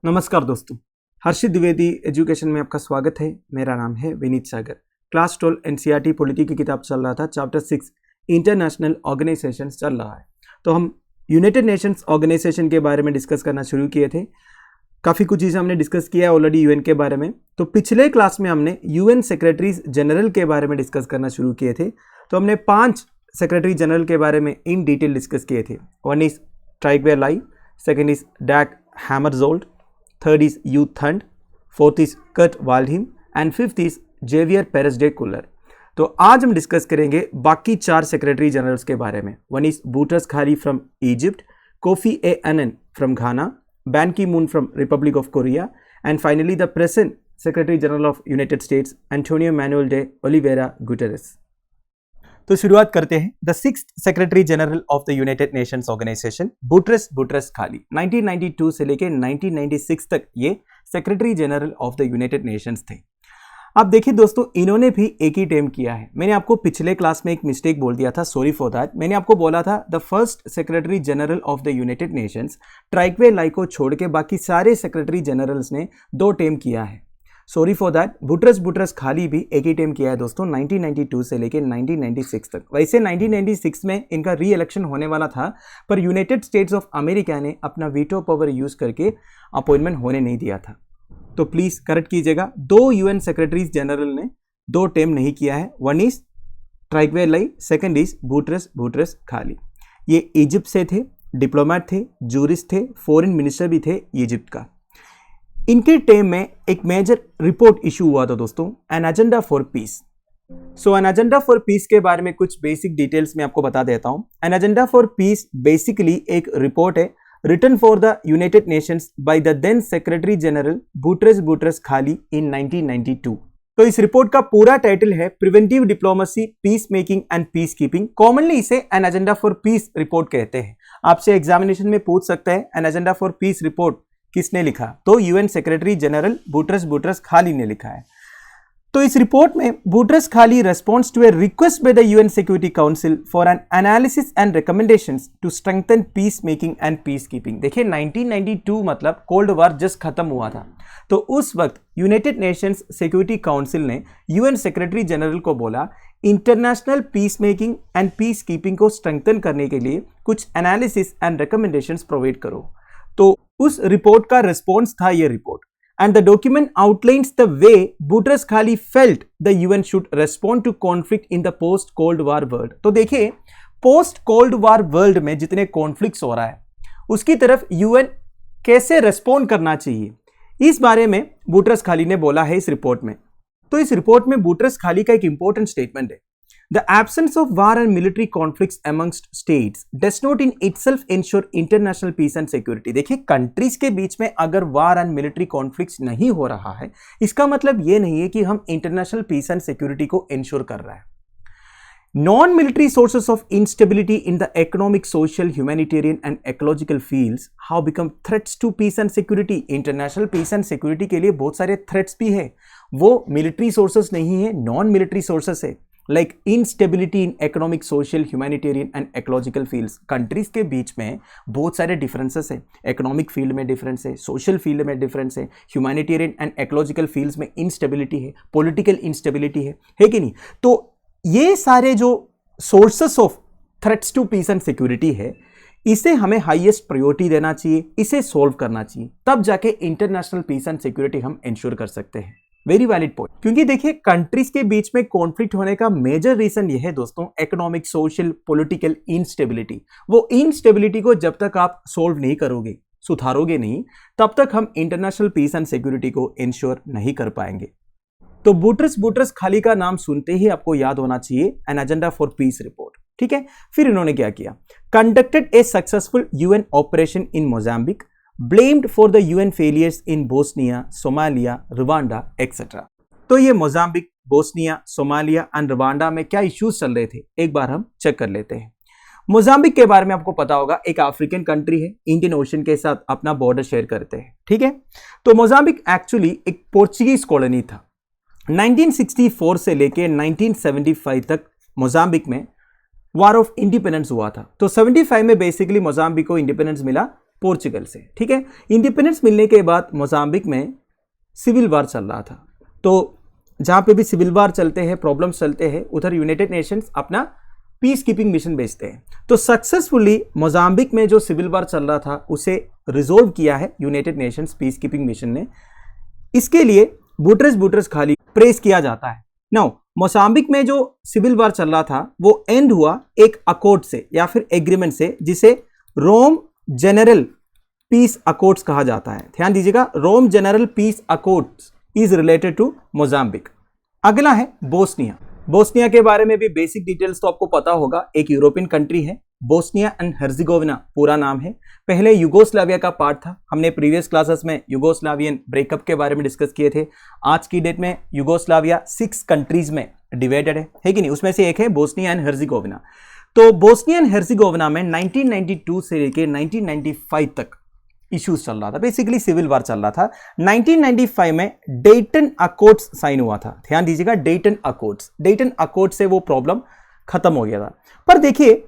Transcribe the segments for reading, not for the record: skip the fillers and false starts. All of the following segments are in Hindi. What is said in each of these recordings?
नमस्कार दोस्तों, हर्षित द्विवेदी एजुकेशन में आपका स्वागत है। मेरा नाम है विनीत सागर। क्लास 12 एनसीईआरटी पॉलिटी की किताब चल रहा था, चैप्टर 6 इंटरनेशनल ऑर्गेनाइजेशन चल रहा है। तो हम यूनाइटेड नेशंस ऑर्गेनाइजेशन के बारे में डिस्कस करना शुरू किए थे। काफ़ी कुछ चीज़ें हमने डिस्कस किया है ऑलरेडी यूएन के बारे में। तो पिछले क्लास में हमने यूएन सेक्रेटरीज जनरल के बारे में डिस्कस करना शुरू किए थे। तो हमने 5 सेक्रेटरी जनरल के बारे में इन डिटेल डिस्कस किए थे। One is Trygve Lie, second is Dag Hammarskjold, third is U Thant, fourth is Kurt Waldheim and fifth is Javier Perez de Cuellar. तो आज हम डिस्कस करेंगे बाकी 4 सेक्रेटरी जनरल्स के बारे में। One is Boutros Ghali from Egypt, Kofi Annan from Ghana, Ban Ki Moon from Republic of Korea and finally the present secretary general of United States Antonio Manuel de Oliveira Guterres. तो शुरुआत करते हैं। The 6th secretary general of the United Nations organisation Boutros Ghali 1992 से लेकर 1996 तक ये secretary general of the United Nations थे। अब देखिए दोस्तों, इन्होंने भी एक ही टर्म किया है। मैंने आपको पिछले क्लास में एक मिस्टेक बोल दिया था, सॉरी फॉर दैट। मैंने आपको बोला था the first secretary general of the United Nations Trygve Lie को छोड़ के बाकी सारे सेक्रेटरी जनरल्स ने 2 टर्म किया है। Sorry for that. बुटरस खाली भी एक ही टाइम किया है दोस्तों, 1992 से लेकर 1996 तक। वैसे 1996 में इनका री इलेक्शन होने वाला था, पर यूनाइटेड स्टेट्स ऑफ अमेरिका ने अपना वीटो पावर यूज करके अपॉइंटमेंट होने नहीं दिया था। तो प्लीज करेक्ट कीजिएगा, 2 यूएन सेक्रेटरीज जनरल ने 2 टर्म नहीं किया है। One is Trygve Lie, second is Boutros Ghali. ये इजिप्ट से थे, डिप्लोमेट थे, जूरिस्ट थे, फॉरेन मिनिस्टर भी थे इजिप्ट का। इनके टेम में एक मेजर रिपोर्ट इशू हुआ था दोस्तों, N agenda for piece. So N agenda for piece के बारे में कुछ बेसिक डिटेल्स में आपको बता देता हूं। An agenda for peace basically एक रिपोर्ट है written for the United Nations by the then secretary general Boutros Ghali in 1992। तो इस रिपोर्ट का पूरा टाइटल है preventive diplomacy, peace making and peace keeping. Commonly इसे an agenda for peace report कहते हैं। आपसे एग्जामिनेशन में पूछ सकता है an agenda for peace report किसने लिखा, तो यूएन सेक्रेटरी जनरल बुटरस खाली ने लिखा है। तो इस रिपोर्ट में Boutros Ghali response to a request by the UN Security Council for an analysis and recommendations to strengthen peace making and peace keeping. देखिए 1992 मतलब कोल्ड वॉर जस्ट खत्म हुआ था। तो उस वक्त यूनाइटेड नेशंस सिक्योरिटी काउंसिल ने यूएन सेक्रेटरी जनरल को बोला international peace making and peace keeping को स्ट्रेंथन करने के लिए कुछ एनालिसिस एंड रिकमेंडेशंस प्रोवाइड करो। तो उस रिपोर्ट का रिस्पॉन्स था ये रिपोर्ट, and the document outlines the way Boutros Ghali felt the UN should respond to conflict in the post cold war world. तो देखिए, पोस्ट कोल्ड वॉर वर्ल्ड में जितने कॉन्फ्लिक्ट्स हो रहा है उसकी तरफ यूएन कैसे रेस्पॉन्ड करना चाहिए, इस बारे में बुटरस खाली ने बोला है इस रिपोर्ट में। तो इस रिपोर्ट में बुटरस खाली का एक इंपॉर्टेंट स्टेटमेंट है, The absence of war and military conflicts amongst states does not in itself ensure international peace and security। देखिए, कंट्रीज के बीच में अगर वार एंड मिलिट्री कॉन्फ्लिक्ट्स नहीं हो रहा है, इसका मतलब ये नहीं है कि हम इंटरनेशनल पीस एंड सिक्योरिटी को इंश्योर कर रहा है। Non military sources of instability in the economic, social, humanitarian and ecological fields how become threats to peace and security. International peace and security के लिए बहुत सारे थ्रेट्स भी है, वो मिलिट्री सोर्सेस नहीं है, नॉन मिलिट्री सोर्सेस है। Like instability in economic, social, humanitarian and ecological fields. Countries के बीच में बहुत सारे डिफरेंसेस है। इकोनॉमिक फील्ड में डिफरेंस है, सोशल फील्ड में डिफरेंस है, ह्यूमैनिटेरियन एंड इकोलॉजिकल फील्ड्स में इंस्टेबिलिटी है, पॉलिटिकल इंस्टेबिलिटी है कि नहीं। तो ये सारे जो sources of threats to peace and security है, इसे हमें हाईएस्ट प्रायोरिटी देना चाहिए, इसे सोल्व करना चाहिए, तब जाके इंटरनेशनल पीस एंड सिक्योरिटी हम इंश्योर कर सकते हैं। वेरी वैलिड पॉइंट, क्योंकि देखिए कंट्रीज के बीच में कॉन्फ्लिक्ट होने का मेजर रीजन यह है दोस्तों, इकोनॉमिक, सोशल, पॉलिटिकल इंस्टेबिलिटी। वो इंस्टेबिलिटी को जब तक आप सोल्व नहीं करोगे, सुधारोगे नहीं, तब तक हम इंटरनेशनल पीस एंड सिक्योरिटी को इंश्योर नहीं कर पाएंगे। तो बुटरस खाली का नाम सुनते ही आपको याद होना चाहिए N agenda for peace report, ठीक है। फिर इन्होंने क्या किया, conducted A successful UN operation in Mozambique, blamed for the UN failures in Bosnia, Somalia, Rwanda, etc. तो ये Mozambique, Bosnia, Somalia and Rwanda में क्या इश्यूज चल रहे थे, एक बार हम चेक कर लेते हैं। मोजाम्बिक के बारे में आपको पता होगा, एक अफ्रीकन कंट्री है, इंडियन ओशन के साथ अपना बॉर्डर शेयर करते हैं, ठीक है। तो मोजाम्बिक एक्चुअली एक पोर्चुगीज कॉलोनी था। 1964 से लेके 1975 तक मोजाम्बिक में वार ऑफ इंडिपेंडेंस हुआ था। तो 75 में बेसिकली मोजाम्बिक को इंडिपेंडेंस मिला, पोर्चुगल से। ठीक है, इंडिपेंडेंस मिलने के बाद मोजाम्बिक में सिविल वार चल रहा था। तो जहाँ पे भी सिविल वार चलते हैं, प्रॉब्लम्स चलते हैं, उधर यूनाइटेड नेशंस अपना पीस कीपिंग मिशन भेजते हैं। तो सक्सेसफुली मोजाम्बिक में जो सिविल वार चल रहा था उसे रिजोल्व किया है United Nations peace keeping mission ने। इसके लिए बुटरेस खाली प्रेस किया जाता है। नाउ मोजाम्बिक में जो सिविल वार चल रहा था वो एंड हुआ एक अकॉर्ड से या फिर एग्रीमेंट से, जिसे रोम जनरल पीस अकॉर्ड्स कहा जाता है। ध्यान दीजिएगा, Rome general peace accords is related to Mozambique. अगला है बोस्निया। बोस्निया के बारे में भी बेसिक डिटेल्स तो आपको पता होगा। एक यूरोपियन कंट्री है, बोस्निया एंड हर्जिगोविना पूरा नाम है। पहले युगोस्लाविया का पार्ट था। हमने प्रीवियस क्लासेस में युगोस्लावियन ब्रेकअप के बारे में डिस्कस किए थे। आज की डेट में युगोस्लाविया 6 कंट्रीज में डिवाइडेड है कि नहीं, उसमें से एक है बोस्निया एंड हर्जिगोविना। तो बोस्निया एंड हर्जिगोविना में 1992 से लेकर 1995 तक इश्यूज चल रहा था, बेसिकली सिविल वार चल रहा था। 1995 में डेटन अकॉर्ड्स साइन हुआ था। ध्यान दीजिएगा, डेटन अकॉर्ड्स से वो प्रॉब्लम खत्म हो गया था। पर देखिए,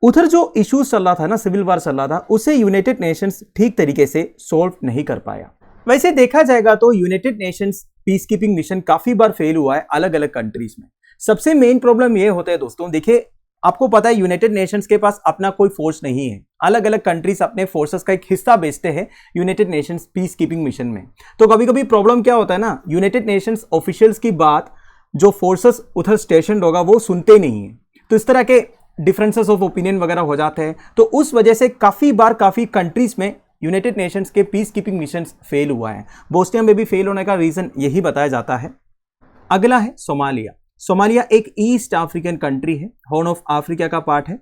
उधर जो इश्यूज चल रहा था ना, सिविल वार चल रहा था, उसे यूनाइटेड नेशंस ठीक तरीके से सॉल्व नहीं कर पाया। वैसे देखा जाएगा तो United Nations peace keeping mission काफी बार फेल हुआ है अलग अलग कंट्रीज में। सबसे मेन प्रॉब्लम ये होता है दोस्तों, देखिए आपको पता है यूनाइटेड नेशंस के पास अपना कोई फोर्स नहीं है। अलग अलग कंट्रीज अपने फोर्सेस का एक हिस्सा भेजते हैं United Nations peace keeping mission में। तो कभी कभी प्रॉब्लम क्या होता है ना, यूनाइटेड नेशंस ऑफिशियल्स की बात जो फोर्सेस उधर स्टेशन होगा वो सुनते नहीं है। तो इस तरह के डिफरेंसेस ऑफ ओपिनियन वगैरह हो जाते हैं। तो उस वजह से काफी बार काफी कंट्रीज में यूनाइटेड नेशंस के पीस कीपिंग मिशंस फेल हुआ है। बोस्निया में भी फेल होने का रीजन यही बताया जाता है। अगला है सोमालिया। सोमालिया एक ईस्ट अफ्रीकन कंट्री है, हॉर्न ऑफ अफ्रीका का पार्ट है।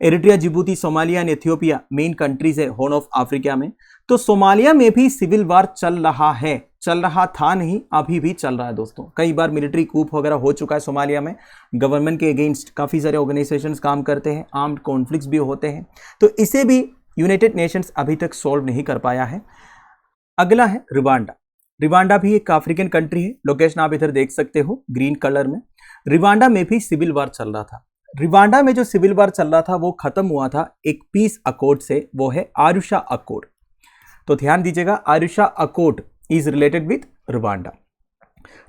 Eritrea, Djibouti, Somalia and Ethiopia main countries है हॉर्न ऑफ अफ्रीका में। तो सोमालिया में भी सिविल वार चल रहा है, चल रहा था नहीं, अभी भी चल रहा है दोस्तों। कई बार मिलिट्री कूप वगैरह हो चुका है सोमालिया में। गवर्नमेंट के अगेंस्ट काफी सारे ऑर्गेनाइजेशंस काम करते हैं, आर्म्ड कॉन्फ्लिक्ट्स भी होते हैं। तो इसे भी यूनाइटेड नेशंस अभी तक सॉल्व नहीं कर पाया है। अगला है रिवांडा। रिवांडा भी एक अफ्रीकन कंट्री है। लोकेशन आप इधर देख सकते हो ग्रीन कलर में। रिवांडा में भी सिविल वार चल रहा था। रिवांडा में जो सिविल वार चल रहा था वो खत्म हुआ था एक पीस अकॉर्ड से, वो है आरुषा अकॉर्ड। तो ध्यान दीजिएगा, आरुषा accord is related with Rwanda.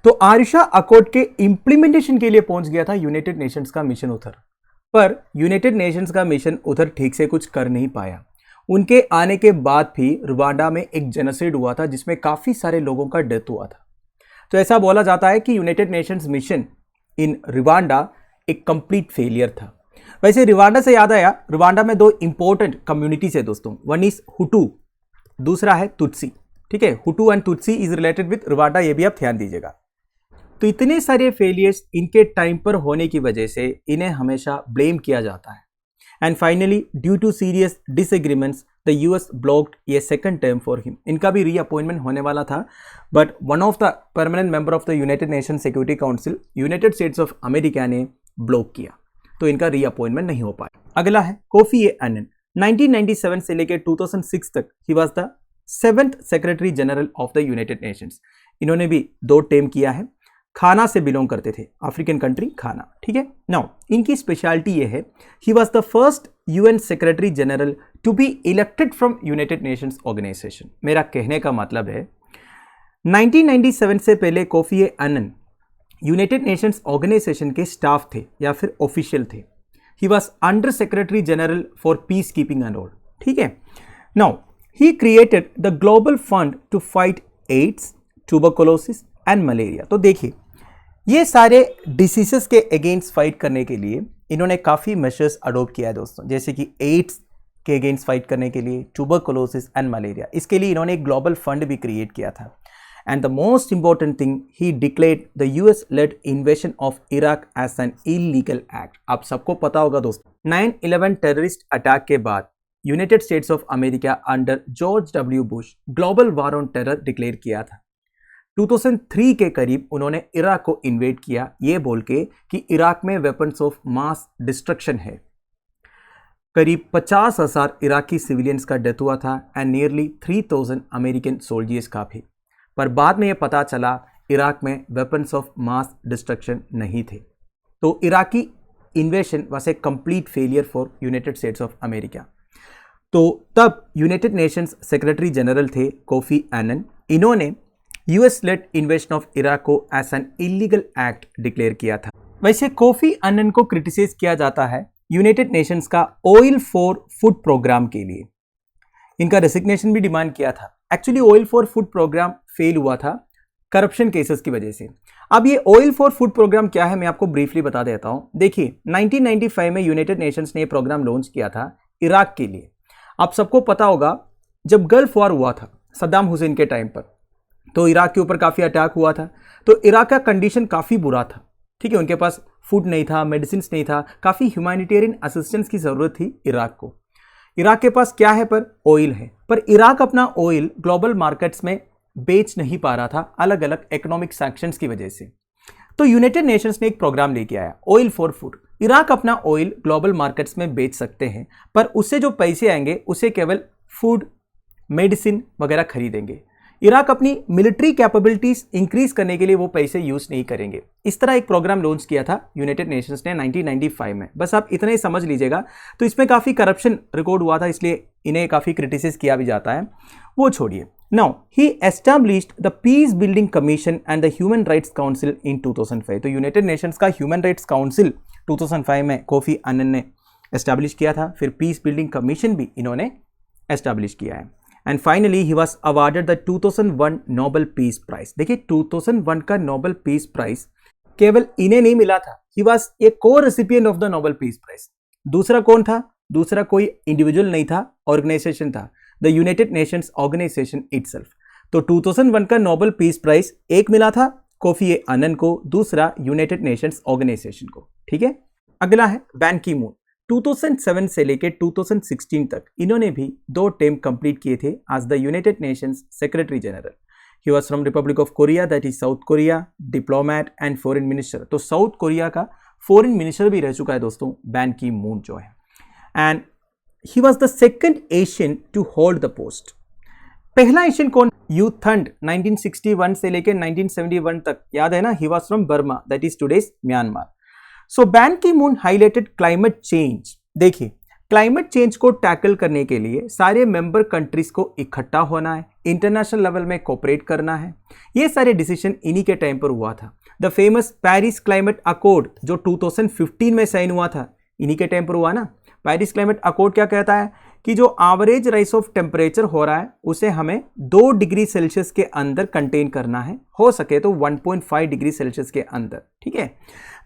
तो आरुषा अकॉर्ड के इंप्लीमेंटेशन के लिए पहुंच गया था यूनाइटेड नेशंस का मिशन उधर, पर यूनाइटेड नेशंस का मिशन उधर ठीक से कुछ कर नहीं पाया। उनके आने के बाद भी रिवांडा में एक जेनोसाइड हुआ था जिसमें काफी सारे लोगों का डेथ हुआ था। तो ऐसा बोला जाता है कि United Nations mission in Rwanda एक कंप्लीट फेलियर था। वैसे रिवांडा से याद आया, रिवांडा में 2 इंपॉर्टेंट कम्युनिटीज है दोस्तों। वन इज हुटू, दूसरा है तुत्सी। ठीक है, Hutu and Tutsi is related with Rwanda, ये भी आप ध्यान दीजिएगा। तो इतने सारे फेलियर्स इनके टाइम पर होने की वजह से इन्हें हमेशा ब्लेम किया जाता है। And finally due to serious disagreements the US blocked a second term for him. इनका भी रीअपॉइंटमेंट होने वाला था, but one of the permanent member of the United Nation Security Council, United States of America ने ब्लॉक किया, तो इनका रीअपॉइंटमेंट नहीं हो पाया। अगला है कोफी अन्नान। 1997 से लेकर 2006 तक ही was the 7th secretary general of the United Nations. इन्होंने भी 2 टर्म किया है। खाना से बिलोंग करते थे, अफ्रीकन कंट्री खाना। ठीक है, नाउ इनकी स्पेशलिटी ये है, he was the first UN secretary general to be elected from United Nations organisation. मेरा कहने का मतलब है 1997 से पहले Kofi Annan United Nations organisation के स्टाफ थे या फिर ऑफिशियल थे। He was under secretary general for peace keeping and all. ठीक है, now he created the Global Fund to fight AIDS, tuberculosis and malaria. तो देखिए, ये सारे डिसीजेस के अगेंस्ट फाइट करने के लिए इन्होंने काफ़ी मेजर्स अडोप्ट किया है दोस्तों, जैसे कि एड्स के अगेंस्ट फाइट करने के लिए, ट्यूबरकुलोसिस एंड मलेरिया। इसके लिए इन्होंने एक ग्लोबल फंड भी क्रिएट किया था। And the most important thing, he declared the US led invasion of Iraq as an illegal act. आप सबको पता होगा दोस्तों, 9/11 टेररिस्ट अटैक के बाद United States of America under George W Bush global war on terror declare किया था। 2003 के करीब उन्होंने इराक को इन्वेड किया, ये बोल के कि इराक में वेपन्स ऑफ मास डिस्ट्रक्शन है। करीब 50,000 इराकी सिविलियंस का डेथ हुआ था एंड नियरली 3,000 अमेरिकन सोल्जर्स का भी। पर बाद में ये पता चला इराक में वेपन्स ऑफ मास डिस्ट्रक्शन नहीं थे। तो Iraqi invasion was a complete failure for United States of America. तो तब यूनाइटेड नेशंस सेक्रेटरी जनरल थे कोफी एनन। इन्होंने US led invasion of Iraq को as an illegal act declare किया था। वैसे कोफी एनन को क्रिटिसाइज किया जाता है यूनाइटेड नेशंस का ऑयल फॉर फूड प्रोग्राम के लिए। इनका रेसिग्नेशन भी डिमांड किया था। Actually oil for food programme fail हुआ था करप्शन केसेस की वजह से। अब ये ऑयल फॉर फूड प्रोग्राम क्या है मैं आपको ब्रीफली बता देता हूं। देखिए 1995 में यूनाइटेड नेशंस ने ये प्रोग्राम लॉन्च किया था इराक के लिए। आप सबको पता होगा जब गल्फ वॉर हुआ था सद्दाम हुसैन के टाइम पर, तो इराक के ऊपर काफ़ी अटैक हुआ था। तो इराक का कंडीशन काफ़ी बुरा था, ठीक है। उनके पास फूड नहीं था, मेडिसिन नहीं था, काफ़ी ह्यूमैनिटेरियन असिस्टेंस की ज़रूरत थी इराक को। इराक के पास क्या है पर ऑयल है, पर इराक अपना ऑयल ग्लोबल मार्केट्स में बेच नहीं पा रहा था अलग अलग इकोनॉमिक सैंक्शंस की वजह से। तो यूनाइटेड नेशंस ने एक प्रोग्राम लेके आया ऑयल फॉर फूड। इराक अपना ऑयल ग्लोबल मार्केट्स में बेच सकते हैं, पर उससे जो पैसे आएंगे उसे केवल फूड, मेडिसिन वगैरह खरीदेंगे। इराक अपनी मिलिट्री कैपेबिलिटीज इंक्रीज करने के लिए वो पैसे यूज नहीं करेंगे। इस तरह एक प्रोग्राम लॉन्च किया था यूनाइटेड नेशंस ने 1995 में। बस आप इतना ही समझ लीजिएगा। तो इसमें काफ़ी करप्शन रिकॉर्ड हुआ था, इसलिए इन्हें काफ़ी क्रिटिसाइज किया भी जाता है, वो छोड़िए। Now he established the peace building commission and the human rights council in 2005। तो यूनाइटेड नेशंस का ह्यूमन राइट्स काउंसिल 2005 में कोफी अन्नन ने एस्टैब्लिश किया था। फिर पीस बिल्डिंग कमीशन भी इन्होंने एस्टैब्लिश किया है। And finally he was awarded the 2001 Nobel peace prize. देखिए 2001 का नोबेल पीस प्राइज केवल इन्हें नहीं मिला था, ही was a co-recipient of the Nobel peace prize. दूसरा कौन था? दूसरा कोई इंडिविजुअल नहीं था, ऑर्गेनाइजेशन था, the United Nations organisation itself. तो 2001 का नोबेल पीस प्राइज एक मिला था कोफी अन्नन को, दूसरा यूनाइटेड नेशंस ऑर्गेनाइजेशन को, ठीक है। अगला है बैन की मून। 2007 से लेकर 2016 तक इन्होंने भी 2 टर्म कंप्लीट किए थे as the United Nations secretary general. He was from Republic of Korea, that is South Korea, diplomat and foreign minister. तो साउथ कोरिया का फॉरेन मिनिस्टर भी रह चुका है दोस्तों बैन की मून जो है। And he was the second Asian to hold the post. पहला एशियन कौन? यू थंड 1961 से लेकर 1971 तक, याद है ना, he was from Burma, that is today's Myanmar. So Ban Ki Moon highlighted climate change. देखिए क्लाइमेट चेंज को टैकल करने के लिए सारे मेंबर कंट्रीज को इकट्ठा होना है, इंटरनेशनल लेवल में कोऑपरेट करना है। ये सारे डिसीजन इन्हीं के टाइम पर हुआ था। The famous Paris climate accord जो 2015 में साइन हुआ था, इन्हीं के टाइम पर हुआ ना। पेरिस क्लाइमेट अकॉर्ड क्या कहता है कि जो एवरेज राइज ऑफ टेम्परेचर हो रहा है उसे हमें 2 डिग्री सेल्सियस के अंदर कंटेन करना है, हो सके तो 1.5 डिग्री सेल्सियस के अंदर, ठीक है।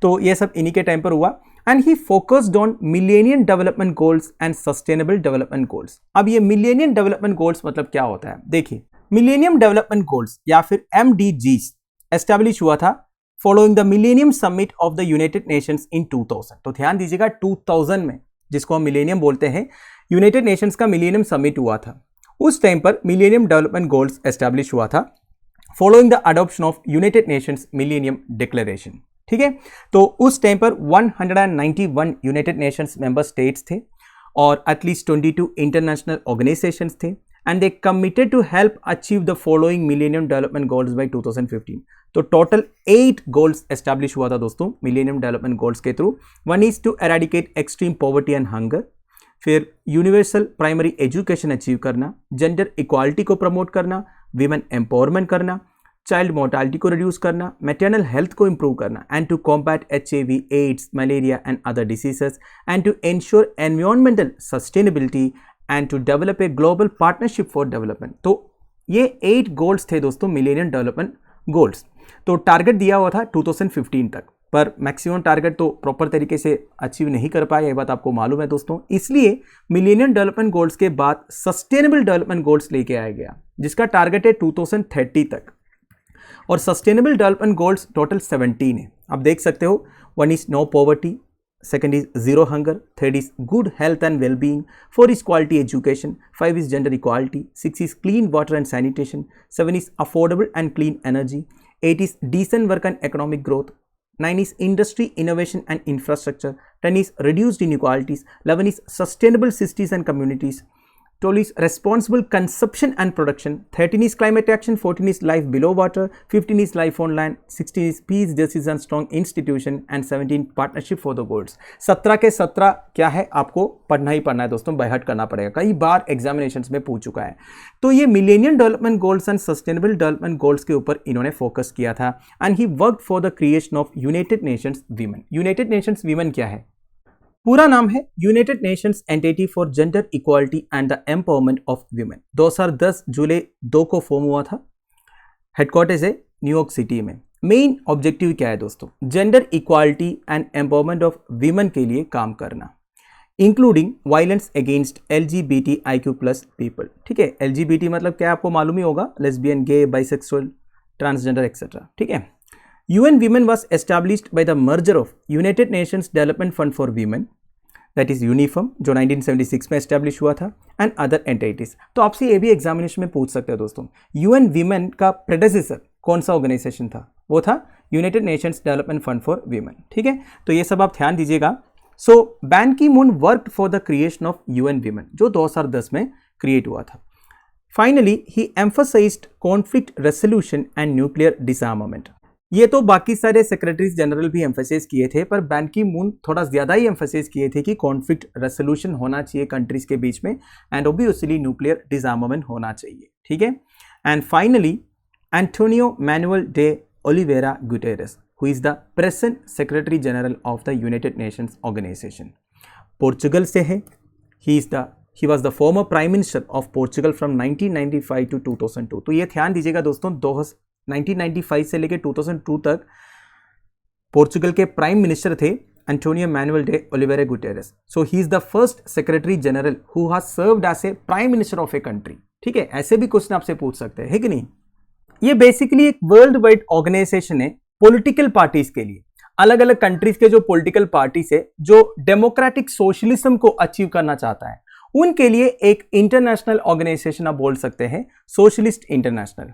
तो ये सब इन्हीं के टाइम पर हुआ। And he focused on millennium development goals and sustainable development goals. अब ये मिलेनियम डेवलपमेंट गोल्स मतलब क्या होता है? देखिए मिलेनियम डेवलपमेंट गोल्स या फिर MDGs एस्टैब्लिश हुआ था following the millennium summit of the United Nations in 2000। तो ध्यान दीजिएगा 2000 में, जिसको हम मिलेनियम बोलते हैं, यूनाइटेड नेशंस का मिलेनियम समिट हुआ था। उस टाइम पर मिलेनियम डेवलपमेंट गोल्स एस्टैब्लिश हुआ था following the adoption of United Nations millennium declaration, ठीक है। तो उस टाइम पर 191 यूनाइटेड नेशंस मेंबर स्टेट्स थे और एटलीस्ट 22 इंटरनेशनल ऑर्गेनाइजेशंस थे and they committed to help achieve the following millennium development goals by 2015। तो टोटल 8 गोल्स एस्टैब्लिश हुआ था दोस्तों मिलेनियम डेवलपमेंट गोल्स के through. One is to eradicate extreme poverty and hunger, फिर यूनिवर्सल प्राइमरी एजुकेशन अचीव करना, जेंडर इक्वालिटी को प्रमोट करना, विमेन एम्पावरमेंट करना, चाइल्ड मोर्टालिटी को रिड्यूस करना, मैटरनल हेल्थ को इंप्रूव करना, and to combat HIV, AIDS, malaria and other diseases, and to ensure environmental sustainability and to develop a global partnership for development. तो ये 8 गोल्स थे दोस्तों मिलेनियम डेवलपमेंट गोल्स। तो टारगेट दिया हुआ था 2015 तक, पर मैक्सिमम टारगेट तो प्रॉपर तरीके से अचीव नहीं कर पाए, ये बात आपको मालूम है दोस्तों। इसलिए मिलेनियम डेवलपमेंट गोल्स के बाद सस्टेनेबल डेवलपमेंट गोल्स लेके आया गया, जिसका टारगेट है 2030 तक। और सस्टेनेबल डेवलपमेंट गोल्स टोटल 17 है। आप देख सकते हो, 1 is no poverty, second is zero hunger, third is good health and wellbeing, 4 is quality education, 5 is gender equality, 6 is clean water and sanitation, 7 is affordable and clean energy, 8 is decent work and economic growth, 9 is industry, innovation and infrastructure, 10 is reduced inequalities, 11 is sustainable cities and communities, 12 is responsible consumption and production, 13 is climate action, 14 is life below water, 15 is life on land, 16 is peace, justice and strong institution and 17 partnership for the goals। 17 के 17 क्या है आपको पढ़ना ही पढ़ना है दोस्तों, बाय हार्ट करना पड़ेगा, कई बार एग्जामिनेशंस में पूछ चुका है। तो ये millennium development goals and sustainable development goals के ऊपर इन्होंने फोकस किया था and he worked for the creation of United Nations women. United Nations women क्या है? पूरा नाम है United Nations entity for gender equality and the empowerment of women. 2010 जुलाई 2 को फॉर्म हुआ था, हेडक्वार्टर्स है न्यूयॉर्क सिटी में। मेन ऑब्जेक्टिव क्या है दोस्तों? Gender equality and empowerment of women के लिए काम करना, including violence against LGBTIQ+ people. ठीक है, LGBT मतलब क्या आपको मालूम ही होगा, लेस्बियन, गे, बाइसेक्सुअल, ट्रांसजेंडर एक्सेट्रा। ठीक है, UN Women was established by the merger of United Nations Development Fund for Women, that is UNIFEM, जो 1976 में एस्टैब्लिश हुआ था, एंड अदर एंटिटीज। तो आपसे ये भी एग्जामिनेशन में पूछ सकते हो दोस्तों, UN Women का प्रेडेसेसर कौन सा ऑर्गेनाइजेशन था? वो था United Nations development fund for women. ठीक है, तो ये सब आप ध्यान दीजिएगा। So Ban Ki Moon worked for the creation of UN Women, जो 2010 में क्रिएट हुआ था। Finally he emphasised conflict resolution and nuclear disarmament. ये तो बाकी सारे सेक्रेटरीज जनरल भी एम्फेसाइज किए थे, पर बैन की मून थोड़ा ज़्यादा ही एम्फेसाइज किए थे कि कॉन्फ्लिक्ट रेसोल्यूशन होना चाहिए कंट्रीज के बीच में एंड ऑब्वियसली न्यूक्लियर डिसआर्मामेंट होना चाहिए। ठीक है, and finally Antonio Manuel de Oliveira Guterres, who is the present secretary general of the United Nations organisation, Portugal से है। He was the former prime minister of Portugal from 1995 to 2002। तो ये ध्यान दीजिएगा दोस्तों, 1995 से लेकर 2002 तक पोर्चुगल के प्राइम मिनिस्टर थे Antonio Manuel de Oliveira Guterres. So he is the first secretary general who has served as a prime minister of a country. ठीक है, ऐसे भी क्वेश्चन आपसे पूछ सकते हैं, है कि नहीं? ये बेसिकली एक वर्ल्ड वाइड ऑर्गेनाइजेशन है पॉलिटिकल पार्टीज के लिए। अलग अलग कंट्रीज के जो पॉलिटिकल पार्टीज है जो डेमोक्रेटिक सोशलिज्म को अचीव करना चाहता है, उनके लिए एक इंटरनेशनल ऑर्गेनाइजेशन आप बोल सकते हैं, सोशलिस्ट इंटरनेशनल।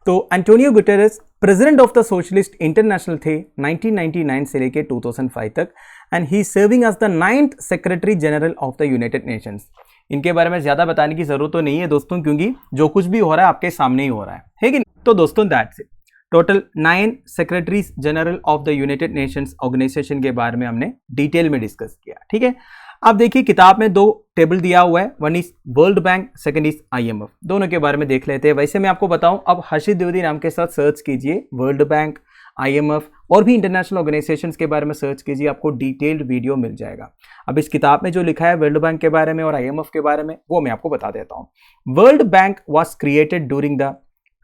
तो Antonio Guterres president of the socialist international थे 1999 से लेकर 2005 तक, and he serving as the 9th secretary general of the United Nations. इनके बारे में ज्यादा बताने की जरूरत तो नहीं है दोस्तों, क्योंकि जो कुछ भी हो रहा है आपके सामने ही हो रहा है कि नहीं? तो दोस्तों that's it, total 9 secretaries general of the United Nations organisation के बारे में हमने डिटेल में डिस्कस किया। ठीक है, आप देखिए किताब में 2 टेबल दिया हुआ है, one is world bank, second is IMF। दोनों के बारे में देख लेते हैं। वैसे मैं आपको बताऊं, अब हर्षित द्विवेदी नाम के साथ सर्च कीजिए, वर्ल्ड बैंक, IMF और भी इंटरनेशनल ऑर्गेनाइजेशंस के बारे में सर्च कीजिए, आपको डिटेल्ड वीडियो मिल जाएगा। अब इस किताब में जो लिखा है वर्ल्ड बैंक के बारे में और IMF के बारे में, वो मैं आपको बता देता हूं। World bank was created during the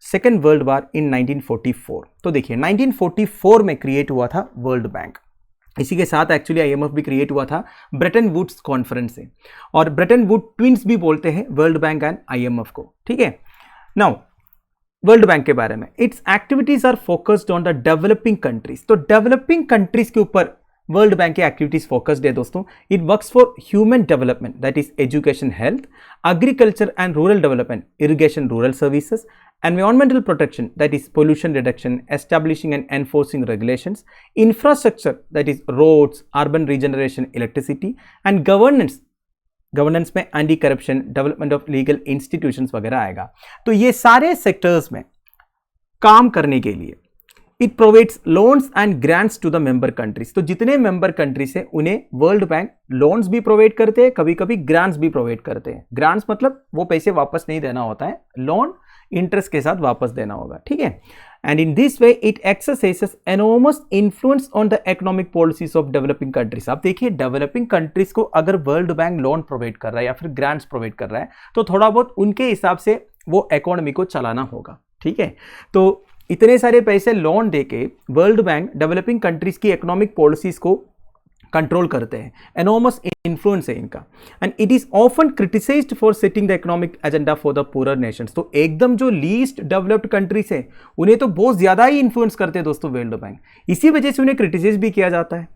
second world war in 1944। तो देखिए 1944 में क्रिएट हुआ था वर्ल्ड बैंक। इसी के साथ एक्चुअली IMF भी क्रिएट हुआ था ब्रेटन वुड्स कॉन्फ्रेंस से, और ब्रेटन वुड ट्विंस भी बोलते हैं वर्ल्ड बैंक एंड IMF को। ठीक है, नाउ वर्ल्ड बैंक के बारे में, its activities are focused on the developing countries. तो डेवलपिंग कंट्रीज के ऊपर वर्ल्ड बैंक की एक्टिविटीज फोकस्ड है दोस्तों। It works for human development, that is education, health, agriculture and rural development, irrigation, rural services, environmental protection, that is pollution reduction, establishing and enforcing regulations, infrastructure, that is roads, urban regeneration, electricity, and governance में anti corruption, development of legal institutions वगैरह आएगा। तो ये सारे सेक्टर्स में काम करने के लिए it provides loans and grants to the member countries. तो जितने मेंबर कंट्रीज हैं उन्हें वर्ल्ड बैंक लोन्स भी प्रोवाइड करते हैं, कभी कभी ग्रांट्स भी प्रोवाइड करते हैं। ग्रांट्स मतलब वो पैसे वापस नहीं देना होता है, लोन इंटरेस्ट के साथ वापस देना होगा। ठीक है, and in this way it exercises enormous influence on the economic policies of developing countries. आप देखिए डेवलपिंग कंट्रीज को अगर वर्ल्ड बैंक लोन प्रोवाइड कर रहा है या फिर ग्रांट्स प्रोवाइड कर रहा है, तो थोड़ा बहुत उनके हिसाब से वो इकोनॉमी को चलाना होगा। ठीक है, तो इतने सारे पैसे लोन देके वर्ल्ड बैंक डेवलपिंग कंट्रीज की इकोनॉमिक पॉलिसीज को कंट्रोल करते हैं, एनॉर्मस इन्फ्लुएंस है इनका, and it is often criticised for setting the economic agenda for the poor Nations. तो एकदम जो लीस्ट डेवलप्ड कंट्रीज है उन्हें तो बहुत ज्यादा ही इन्फ्लुएंस करते हैं दोस्तों वर्ल्ड बैंक, इसी वजह से उन्हें क्रिटिसाइज भी किया जाता है।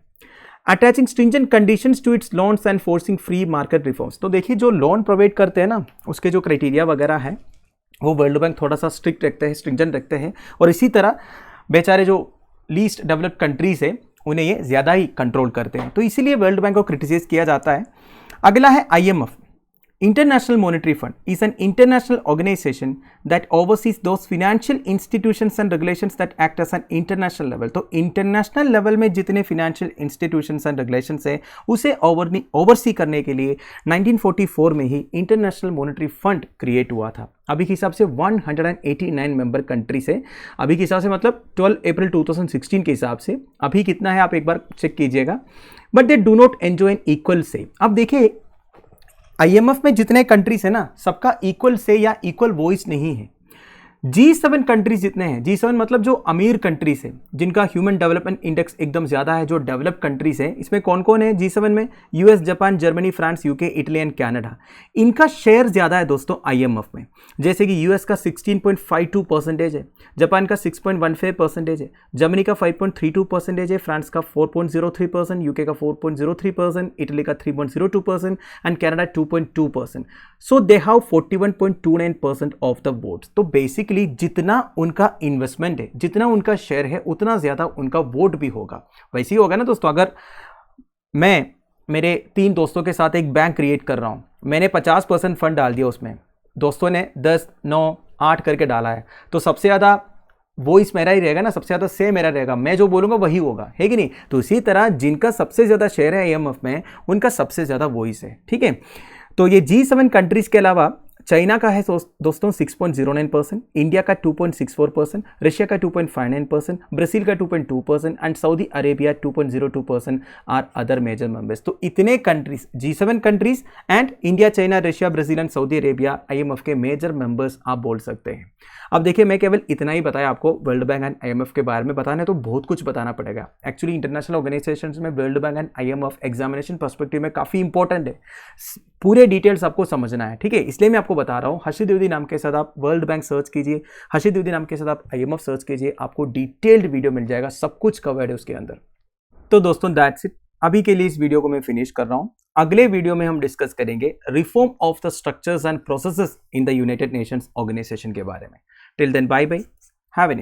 Attaching stringent conditions to its loans and forcing free market reforms. तो देखिए जो लोन प्रोवाइड करते हैं ना, उसके जो क्राइटेरिया वगैरह है वो वर्ल्ड बैंक थोड़ा सा स्ट्रिक्ट रखते हैं, स्ट्रिंजेंट रखते हैं, और इसी तरह बेचारे जो लीस्ट डेवलप्ड कंट्रीज है उन्हें ये ज़्यादा ही कंट्रोल करते हैं, तो इसीलिए वर्ल्ड बैंक को क्रिटिसाइज किया जाता है। अगला है IMF, International Monetary Fund is an international organization that oversees those financial institutions and regulations that act as an international level. तो इंटरनेशनल लेवल में जितने फिनेंशियल इंस्टीट्यूशंस एंड रेगुलेशंस है उसे ओवरसी करने के लिए 1944 में ही इंटरनेशनल मॉनेटरी फंड क्रिएट हुआ था। अभी के हिसाब से 189 मेंबर कंट्री से, अभी के हिसाब से मतलब 12 अप्रैल 2016 के हिसाब से अभी कितना है आप एक बार चेक कीजिएगा। But they do not enjoy an equal say. अब देखिए IMF में जितने कंट्रीज है ना, सबका इक्वल से या इक्वल वॉइस नहीं है। G7 कंट्रीज जितने हैं, G7 मतलब जो अमीर कंट्रीज है, जिनका ह्यूमन डेवलपमेंट इंडेक्स एकदम ज़्यादा है, जो डेवलप्ड कंट्रीज है, इसमें कौन कौन है G7 में? US, Japan, Germany, France, UK, Italy and Canada. इनका शेयर ज़्यादा है दोस्तों IMF में। जैसे कि US का 16.52% है, जापान का 6.15% है, जर्मनी का 5.32% है, फ्रांस का 4.03%, UK का 4.03%, इटली का 3.02% and Canada 2.2%। So they have 41.29% of the votes. तो बेसिकली जितना उनका इन्वेस्टमेंट है, जितना उनका शेयर है, उतना ज़्यादा उनका वोट भी होगा। वैसे ही होगा ना दोस्तों। अगर मैं मेरे 3 दोस्तों के साथ एक बैंक क्रिएट कर रहा हूँ, मैंने 50% फंड डाल दिया, उसमें दोस्तों ने 10, 9, 8 करके डाला है, तो सबसे ज़्यादा वॉइस मेरा ही रहेगा ना, सबसे ज़्यादा से मेरा रहेगा, मैं जो बोलूँगा वही होगा, है कि नहीं? तो इसी तरह जिनका सबसे ज़्यादा शेयर है IMF में, उनका सबसे ज़्यादा वॉइस है। ठीक है, तो ये G7 कंट्रीज़ के अलावा चाइना का है दोस्तों 6.09%, इंडिया का 2.64%, रशिया का 2.59%, ब्राज़ील का 2.2% and Saudi Arabia 2.02% are other major members. तो इतने countries, G7 countries and India, China, Russia, Brazil and Saudi Arabia IMF के मेजर मेंबर्स आप बोल सकते हैं। अब देखिए, मैं केवल इतना ही बताया आपको वर्ल्ड बैंक एंड IMF के बारे में। बताना है तो बहुत कुछ बताना पड़ेगा। एक्चुअली इंटरनेशनल ऑर्गेनाइजेशंस में world bank and IMF examination perspective में काफ़ी इंपॉर्टेंट है, पूरे डिटेल्स आपको समझना है। ठीक है, इसलिए मैं आपको बता रहा हूँ। हर्षित द्विवेदी नाम के साथ आप वर्ल्ड बैंक सर्च कीजिए, हर्षित द्विवेदी नाम के साथ आप IMF सर्च कीजिए, आपको डिटेल्ड वीडियो मिल जाएगा, सब कुछ कवर्ड है उसके अंदर। तो दोस्तों दैट्स इट, अभी के लिए इस वीडियो को मैं फिनिश कर रहा हूँ। अगले वीडियो में हम डिस्कस करेंगे reform of the structures and processes in the United Nations organisation के बारे में। Till then bye bye, have a nice day.